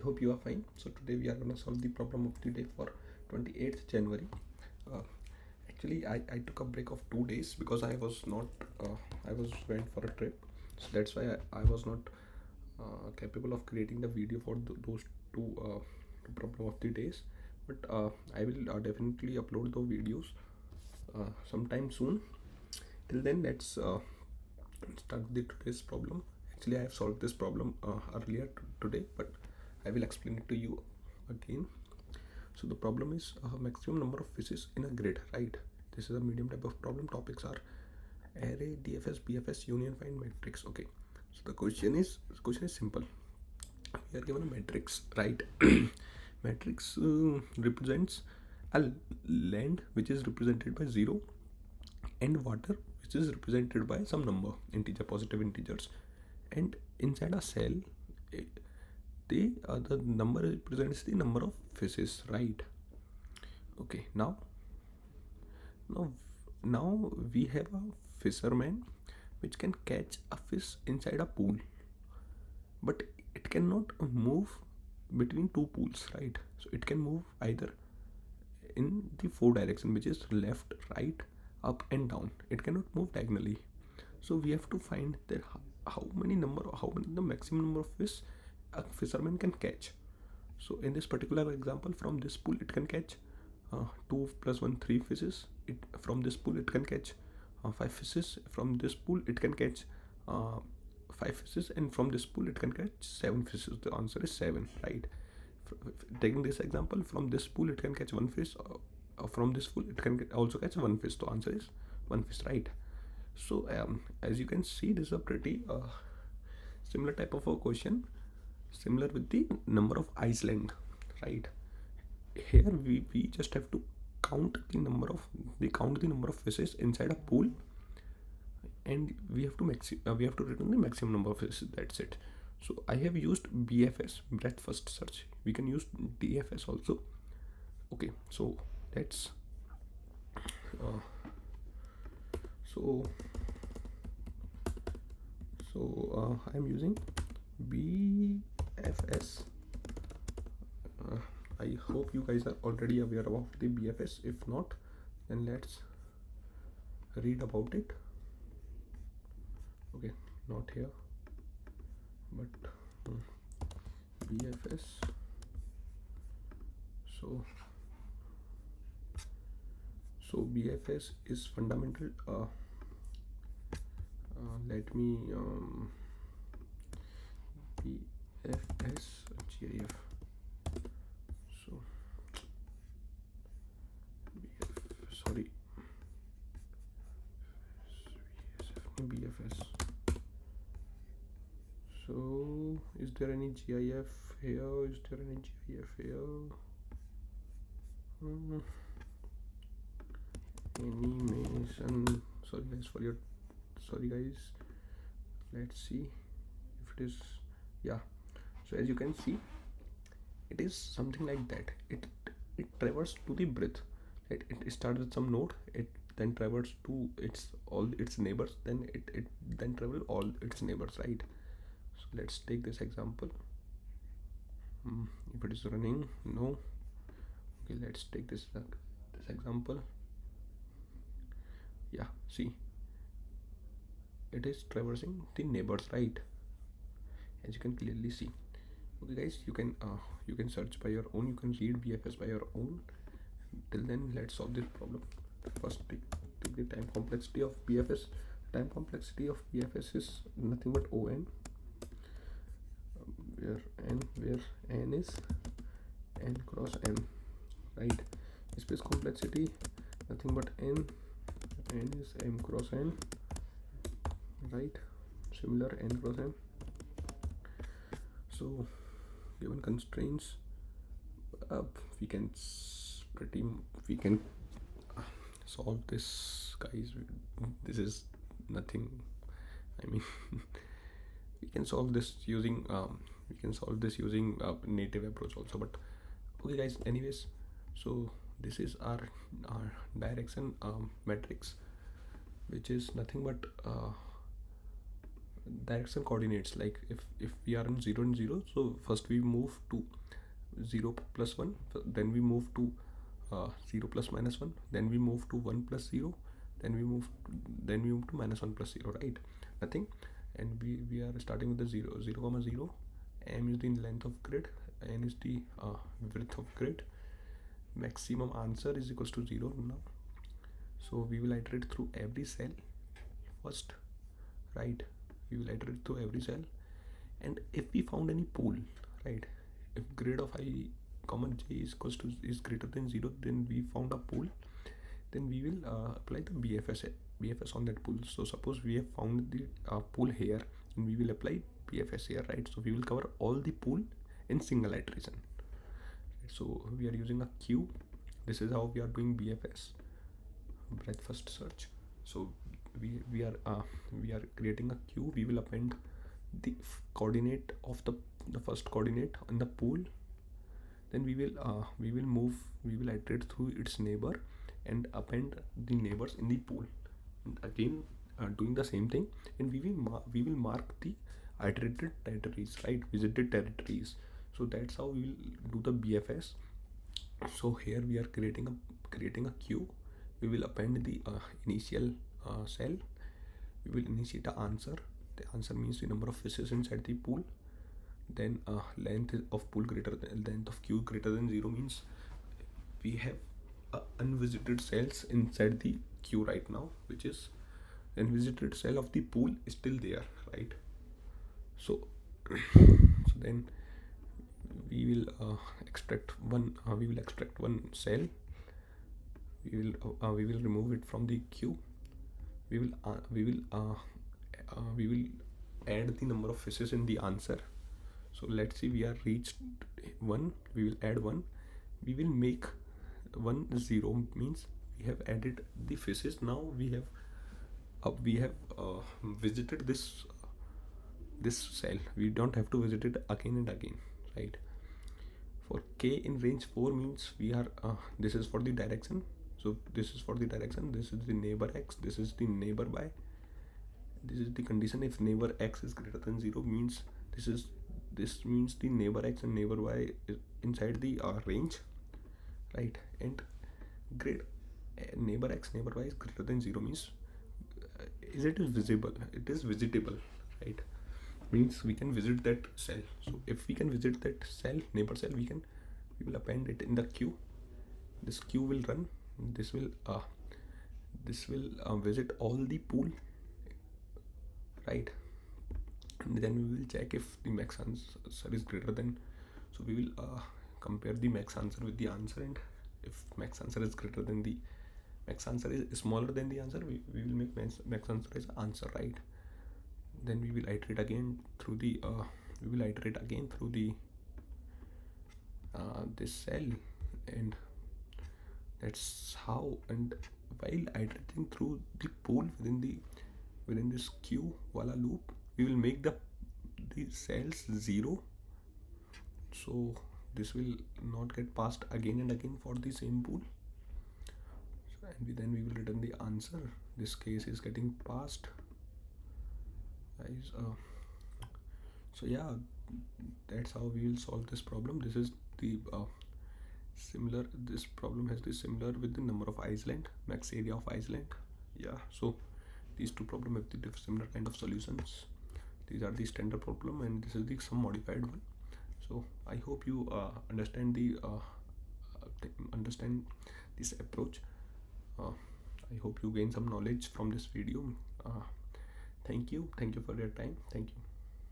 hope you are fine. So today we are going to solve the problem of the day for 28th January. Uh, Actually, I took a break of 2 days because I was not I was went for a trip, so that's why I was not capable of creating the video for those two problem of the days. But I will definitely upload the videos sometime soon. Till then, let's start the today's problem. Actually, I have solved this problem earlier today, but I will explain it to you again. So the problem is maximum number of fishes in a grid, right? This is a medium type of problem. Topics are array, DFS, BFS, union, find, matrix. Okay, so the question is simple. We are given a matrix, right? Matrix represents a land which is represented by 0 and water which is represented by some number, integer, positive integers, and inside a cell the number represents the number of fishes, right? Okay, now now we have a fisherman which can catch a fish inside a pool, but it cannot move between two pools, right? So it can move either in the four direction, which is left, right, up and down. It cannot move diagonally. So we have to find that how many the maximum number of fish a fisherman can catch. So in this particular example, from this pool it can catch 2 plus 1 3 fishes. From this pool it can catch 5 fishes. From this pool it can catch 5 fishes, and from this pool it can catch 7 fishes. The answer is 7, right? Taking this example, from this pool it can catch 1 fish. From this pool it can also catch 1 fish. The answer is 1 fish, right? So as you can see, this is a pretty similar type of a question, similar with the number of Iceland, right? Here we just have to count the number of fishes inside a pool, and we have to return the maximum number of fishes. That's it. So I have used BFS, breadth first search. We can use DFS also. Okay, so let's I'm using BFS. I hope you guys are already aware about the BFS. If not, then let's read about it. Okay, not here, but BFS. So BFS is fundamental. Let me BFS GIF. So BFS. So is there any GIF here? Animation. Sorry guys, let's see if it is. Yeah, so as you can see, it is something like that. It traverses to the breadth, right? It starts with some node, it then traverses to all its neighbors, then it then travel all its neighbors, right? So let's take this example. If it is running, no. Okay, let's take this example. Yeah, see, it is traversing the neighbors, right? As you can clearly see. Okay guys, you can search by your own, you can read BFS by your own. Till then, let's solve this problem. First, take the time complexity of BFS. Time complexity of BFS is nothing but ON, where n is n cross n, right? Space complexity, nothing but n is m cross n, right? Similar, n cross m. So given constraints, we can solve this, guys. This is nothing, I mean we can solve this using native approach also, but okay guys, anyways, so this is our direction matrix, which is nothing but direction coordinates. Like if we are in 0 and 0, so first we move to 0 plus 1, then we move to 0 plus minus 1, then we move to 1 plus 0, then we move to minus 1 plus 0, right? Nothing. And we are starting with the 0 0 comma 0. M is the length of grid, n is the width of grid. Maximum answer is equals to 0 now. So we will iterate through every cell first, right? We will iterate through every cell, and if we found any pool, right, if grid of I comma j is greater than 0, then we found a pool, then we will apply the BFS on that pool. So suppose we have found the pool here, and we will apply BFS here, right? So we will cover all the pool in single iteration. So we are using a queue. This is how we are doing BFS, breadth first search. So we are creating a queue. We will append the coordinate of the first coordinate in the pool. Then we will iterate through its neighbor and append the neighbors in the pool, and again doing the same thing, and we will mark the iterated territories, right, visited territories. So that's how we will do the BFS. So here we are creating a queue. We will append the initial cell. We will initiate the answer. The answer means the number of fishes inside the pool. Then length of pool greater than length of queue greater than 0 means we have unvisited cells inside the queue right now, which is unvisited cell of the pool is still there, right? So so then we will extract one cell. We will remove it from the queue. We will add the number of fishes in the answer. So let's see, we are reached 1. We will add 1. We will make 1 0 means we have added the fishes. Now we have visited this cell. We don't have to visit it again and again, right? For k in range 4 means we are this is for the direction. So this is for the direction. This is the neighbor x. This is the neighbor y. This is the condition. If neighbor x is greater than 0 means this means the neighbor x and neighbor y is inside the range, right? And neighbor x neighbor y is greater than 0 means it is visible, it is visitable, right? Means we can visit that cell. So if we can visit that cell, neighbor cell, we will append it in the queue. This queue will run. This will visit all the pool, right? And then we will check if the max answer is greater than. So we will compare the max answer with the answer, and if max answer is greater than the max answer is smaller than the answer, we will make max answer as answer, right? Then we will iterate again through the this cell, and that's how. And while iterating through the pool within this queue wala loop, we will make the cells 0, so this will not get passed again and again for the same pool. So, and then we will return the answer. This case is getting passed, guys. So yeah, that's how we will solve this problem. This is the similar. This problem has the similar with the number of island, max area of island. Yeah, so these two problems have the similar kind of solutions. These are the standard problem, and this is the some modified one. So I hope you understand this approach. I hope you gain some knowledge from this video. Thank you for your time. Thank you.